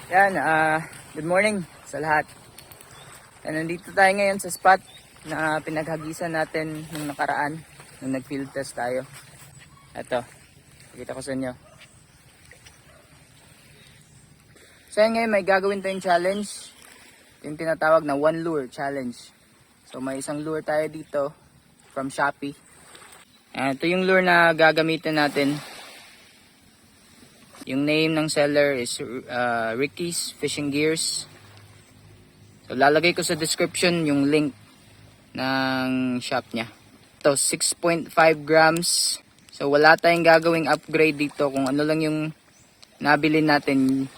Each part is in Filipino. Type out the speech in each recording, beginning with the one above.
Yan, good morning sa lahat. Nandito tayo ngayon sa spot na pinaghagisan natin nung nakaraan, nung nag-field test tayo. Ito, pakita ko sa inyo. So ngayon may gagawin tayong challenge, yung tinatawag na one lure challenge. So may isang lure tayo dito from Shopee. Ito yung lure na gagamitin natin. Yung name ng seller is Ricky's Fishing Gears. So lalagay ko sa description yung link ng shop niya. Ito 6.5 grams. So wala tayong gagawing upgrade dito. Kung ano lang yung nabili natin,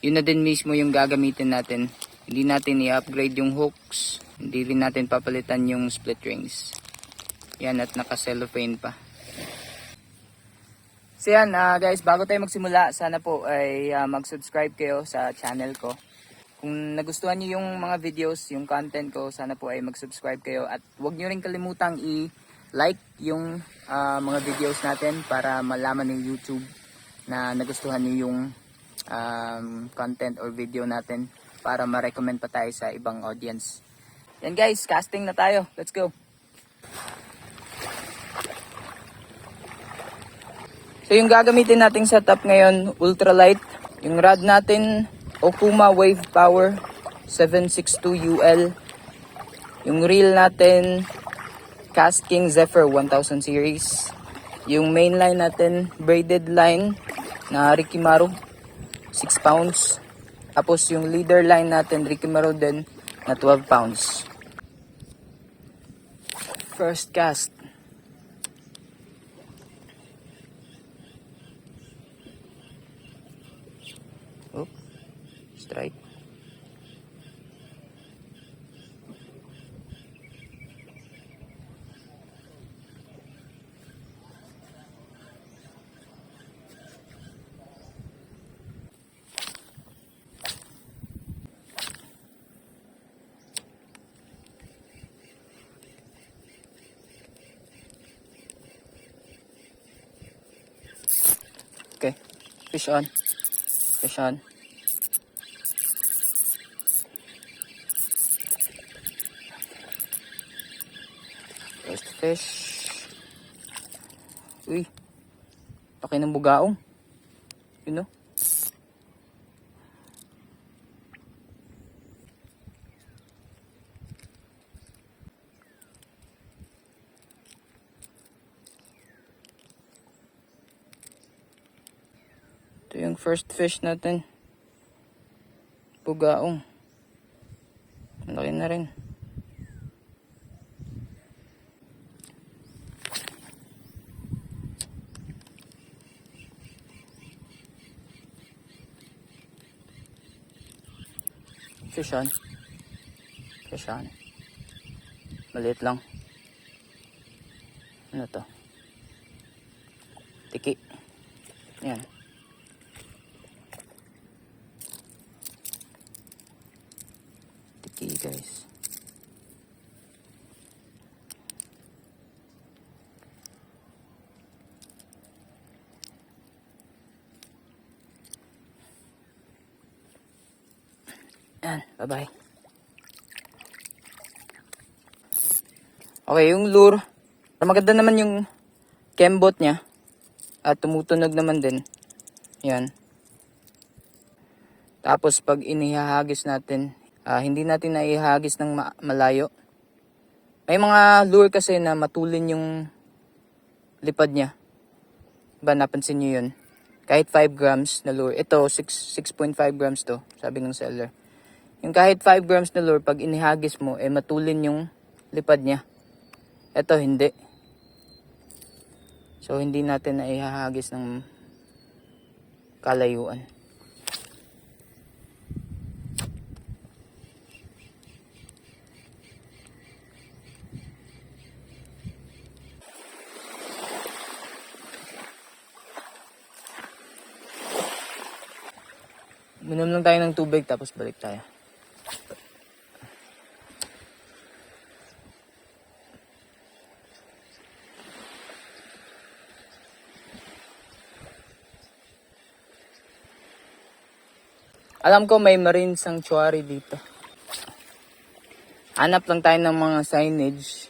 yun na din mismo yung gagamitin natin. Hindi natin i-upgrade yung hooks. Hindi rin natin papalitan yung split rings. Yan, at naka-cellophane pa. So yan guys, bago tayo magsimula, sana po ay mag-subscribe kayo sa channel ko. Kung nagustuhan niyo yung mga videos, yung content ko, sana po ay mag-subscribe kayo. At huwag niyo rin kalimutang i-like yung mga videos natin para malaman ng YouTube na nagustuhan niyo yung content or video natin para ma-recommend pa tayo sa ibang audience. Yan guys, casting na tayo. Let's go! So yung gagamitin nating setup ngayon, ultralight. Yung rod natin, Okuma Wave Power 762 UL. Yung reel natin, KastKing Zephyr 1000 series. Yung main line natin, braided line na Rikimaru 6 pounds. Tapos yung leader line natin, Rikimaru din na 12 pounds. First cast. Strike. Okay, fish on. Fish on. First fish. Uy, laki ng bugaong. You know? Ito yung first fish natin. Bugaong. Malaki na rin. Fish on. Fish on. Maliit lang. Ano to? Tiki. Yan. Tiki guys. Yan. Bye-bye. Okay, yung lure. Maganda naman yung cambot niya. At tumutunog naman din. Yan. Tapos pag inihahagis natin, hindi natin naihagis ng malayo. May mga lure kasi na matulin yung lipad niya. Diba, napansin nyo yun? Kahit 5 grams na lure. Ito, 6.5 grams to, sabi ng seller. Yung kahit 5 grams na lure, pag inihagis mo, matulin yung lipad niya. Ito, hindi. So, hindi natin naihahagis ng kalayuan. Minom lang tayo ng tubig tapos balik tayo. Alam ko may marine sanctuary dito. Hanap lang tayo ng mga signage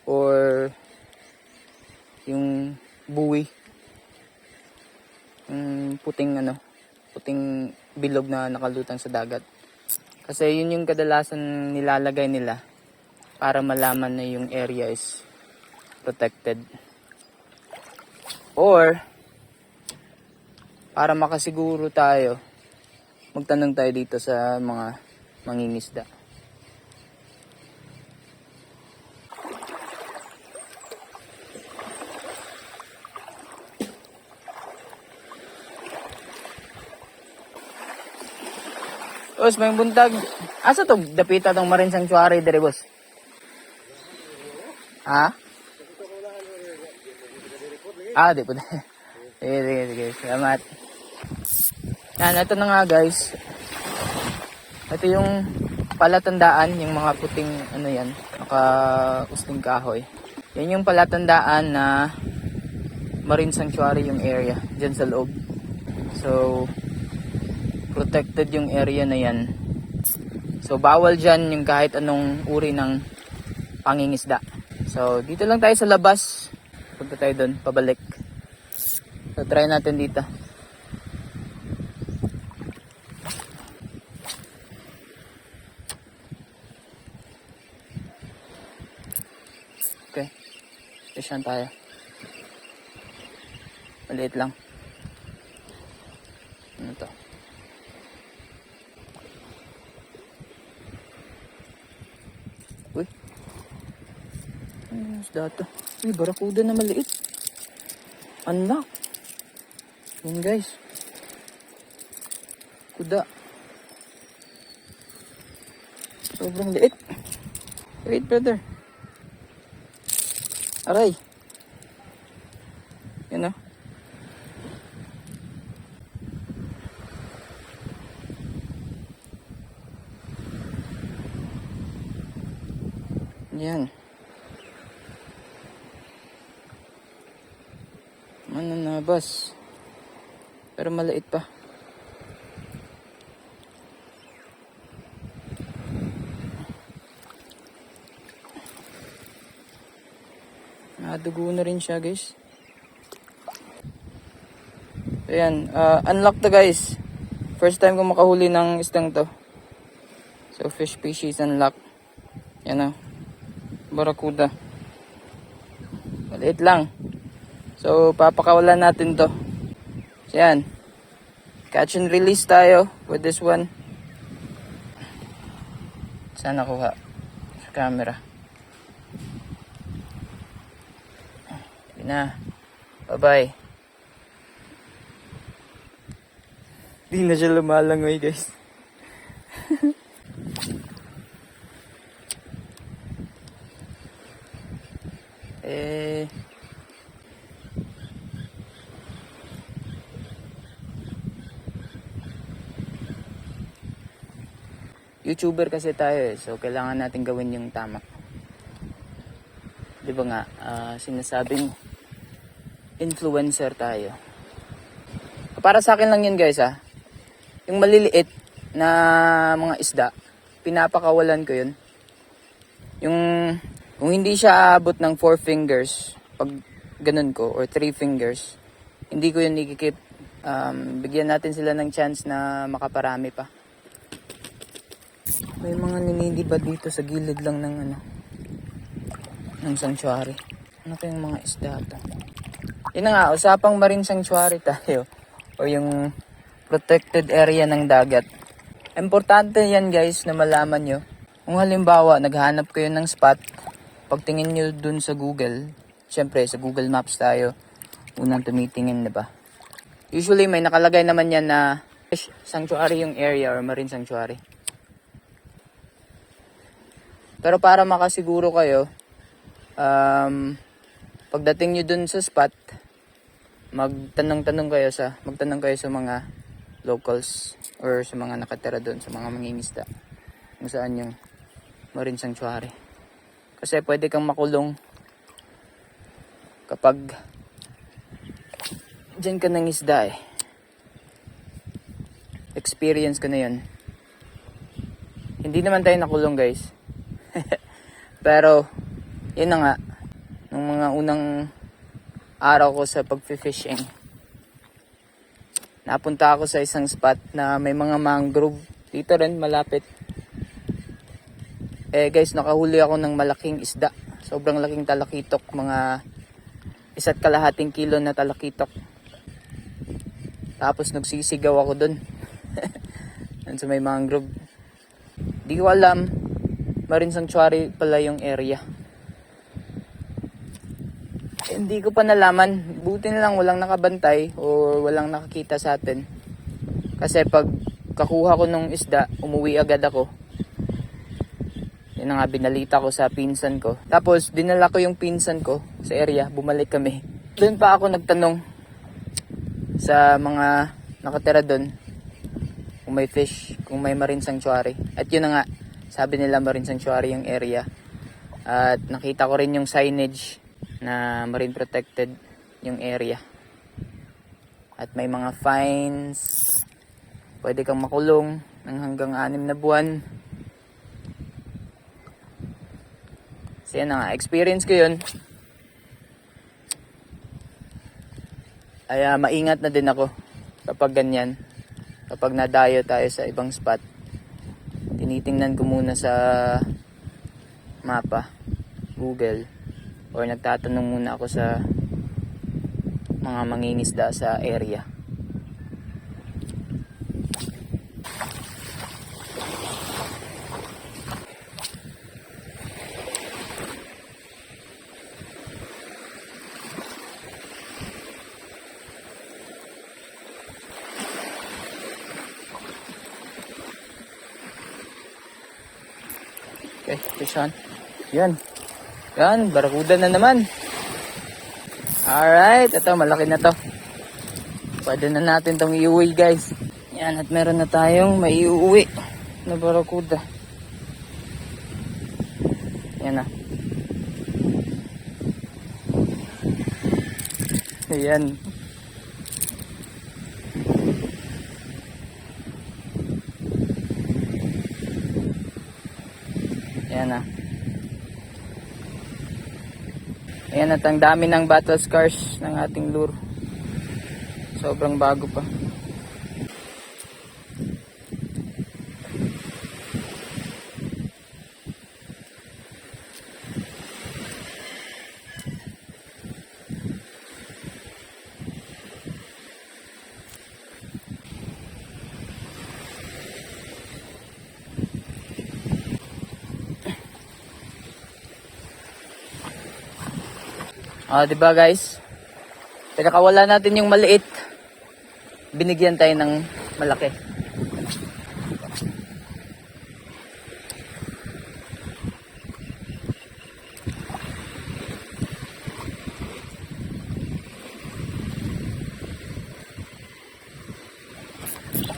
or yung buoy. Yung puting bilog na nakalutang sa dagat. Kasi yun yung kadalasan nilalagay nila para malaman na yung area is protected. Or para makasiguro tayo, magtanong tayo dito sa mga mangingisda. Boss, may buntag. Asa to? Dapita tong Marine Sanctuary dire, boss. Ha? Di po. Sige. Salamat. Yan, ito na nga guys. Ito yung palatandaan, yung mga puting naka-usting kahoy. Yan yung palatandaan na Marine Sanctuary yung area, dyan sa loob. So, protected yung area na yan. So, bawal dyan yung kahit anong uri ng pangingisda. So, dito lang tayo sa labas. Punta tayo doon, pabalik. So, try natin dito. Okay. Station tayo. Maliit lang. Ano to? Uy. Ano isda to? Uy, barakuda na maliit. Anak. Yan guys. Kuda. Sobrang liit. Wait brother. Aray. Yan o. Yan. Mananabas. Pero maliit pa. Nadugo na rin siya guys. Ayan. Unlock to guys. First time ko makahuli ng isdang to. So fish species unlock. Yan o. Barakuda. Maliit lang. So papakawalan natin to. So yan. Catch and release tayo with this one. Saan nakuha? Sa camera. Yun na. Bye-bye. Di na siya lumalangoy guys. YouTuber kasi tayo so kailangan natin gawin yung tama. Di ba nga, sinasabing influencer tayo. Para sa akin lang yun guys yung maliliit na mga isda, pinapakawalan ko yun. Kung hindi siya aabot ng 4 fingers, pag ganun ko, or 3 fingers, hindi ko yun ikikip. Bigyan natin sila ng chance na makaparami pa. May mga ninilibad dito sa gilid lang ng sanctuary. Ano kayong mga isda ito? Yun na nga, usapang Marine Sanctuary tayo. O yung protected area ng dagat. Importante yan guys na malaman nyo. Kung halimbawa, naghanap kayo ng spot, pagtingin nyo dun sa Google, syempre sa Google Maps tayo, unang tumitingin, diba? Usually may nakalagay naman yan na fish sanctuary yung area or Marine Sanctuary. Pero para makasiguro kayo, pagdating nyo dun sa spot, magtanong kayo sa mga locals or sa mga nakatira dun, sa mga mangingisda kung saan yung Marine Sanctuary. Kasi pwede kang makulong kapag dyan ka ng isda experience ko na yun. Hindi naman tayo nakulong guys. Pero, yun na nga. Nung mga unang araw ko sa pag-fishing, napunta ako sa isang spot na may mga mangrove. Dito rin, malapit. Eh guys, nakahuli ako ng malaking isda. Sobrang laking talakitok. Mga 1.5 kilo na talakitok. Tapos nagsisigaw ako dun. Dun sa may mangrove. Di ko alam, Marine Sanctuary pala yung area. Hindi ko pa nalaman. Buti na lang walang nakabantay o walang nakakita sa atin. Kasi pag kakuha ko ng isda, umuwi agad ako. Yun na nga, binalita ko sa pinsan ko. Tapos dinala ko yung pinsan ko sa area, bumalik kami. Doon pa ako nagtanong sa mga nakatira doon kung may fish, kung may Marine Sanctuary. At yun na nga, sabi nila Marine Sanctuary yung area. At nakita ko rin yung signage na marine protected yung area. At may mga fines. Pwede kang makulong ng hanggang 6 na buwan. So yan na nga, experience ko yun. Ay maingat na din ako kapag ganyan. Kapag nadayo tayo sa ibang spot, tinitingnan ko muna sa mapa, Google, or nagtatanong muna ako sa mga mangingisda sa area. Okay, fish on. Yan. Yan, barakuda na naman. Alright, ito, malaki na to. Pwede na natin itong iuwi guys. Yan, at meron na tayong maiuwi na barakuda. Yan na. Ayan. Ayan na. Ayan at ang dami ng battle scars ng ating lure. Sobrang bago pa. Di ba guys? Pinakawala natin yung maliit. Binigyan tayo ng malaki.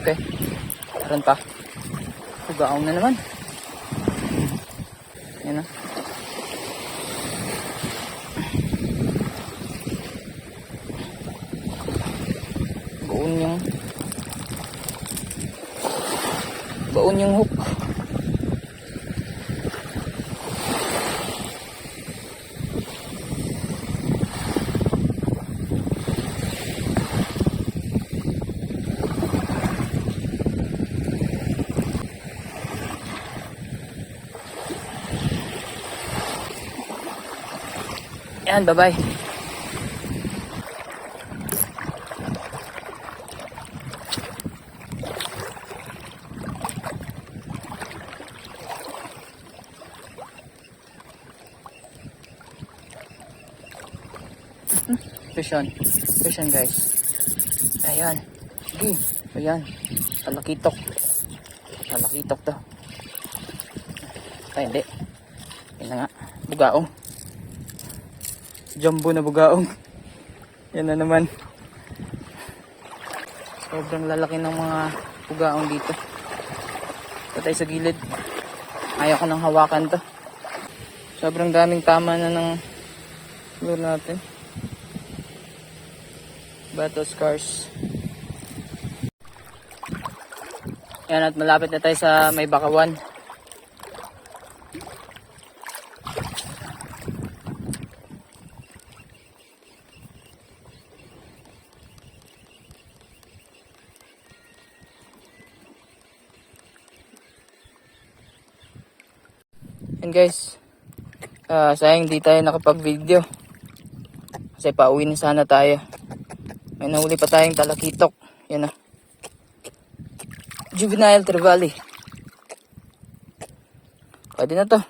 Okay. Meron pa. Hugaong na naman. Yan na. Baon yung hook. Yan, bye-bye. Fish on. Fish on guys. Ayan. Sige. Ayan. Talakitok. Talakitok to. Ay hindi. Yan na nga. Bugaong. Jumbo na bugaong. Yan na naman. Sobrang lalaki ng mga bugaong dito. Patay sa gilid. Ayaw ko nang hawakan to. Sobrang daming tama na ng lure natin. Battle scars. Yan, at malapit na tayo sa may bakawan. Yan guys, sayang di tayo nakapag-video kasi pauwi na sana tayo. May nahuli pa tayong talakitok. Yan na, juvenile trevally. Pwede na to,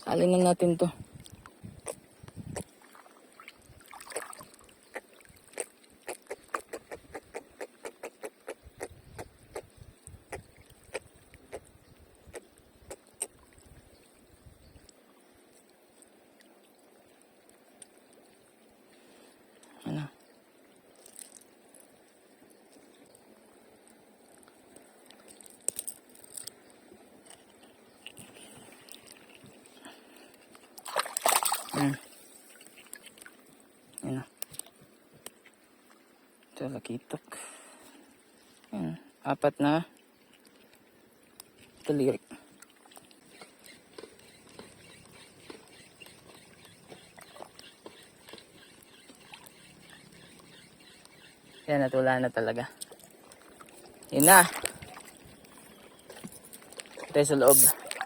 salin na natin to. Ano? Yan. Talakitok. Yan. 4 na talirik. Yan, at wala na talaga. Yun na. Tayo sa loob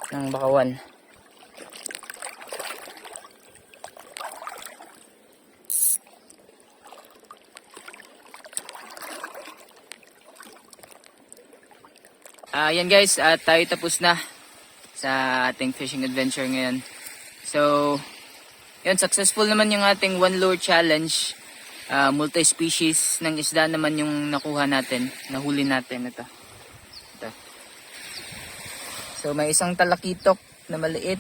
ng bakawan. Yan guys, tayo tapos na sa ating fishing adventure ngayon. So, yun, successful naman yung ating one lure challenge. Multi-species ng isda naman yung nakuha natin, nahuli natin. Ito. So, may isang talakitok na maliit,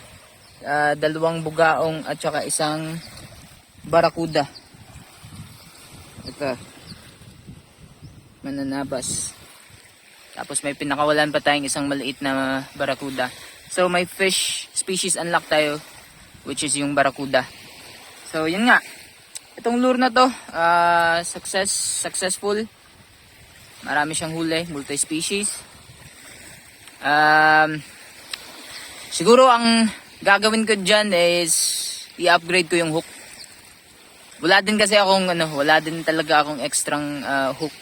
2 bugaong at saka isang barakuda. Ito, mananabas. Tapos may pinakawalan pa tayong isang maliit na barakuda. So may fish species unlock tayo, which is yung barakuda. So yun nga, itong lure na to, successful. Marami siyang huli, multi-species. Siguro ang gagawin ko dyan is i-upgrade ko yung hook. Wala din talaga akong extrang hook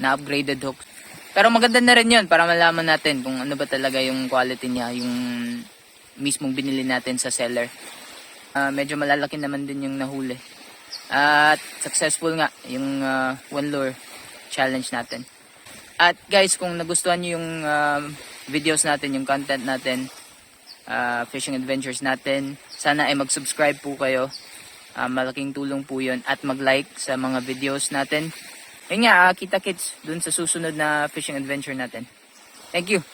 na upgraded hook. Pero maganda na rin yun para malaman natin kung ano ba talaga yung quality niya, yung mismong binili natin sa seller. Medyo malalaki naman din yung nahuli. At successful nga yung one lure challenge natin. At guys, kung nagustuhan nyo yung videos natin, yung content natin, fishing adventures natin, sana ay mag-subscribe po kayo. Malaking tulong po yun. At mag-like sa mga videos natin. Yun nga, kita-kits dun sa susunod na fishing adventure natin. Thank you.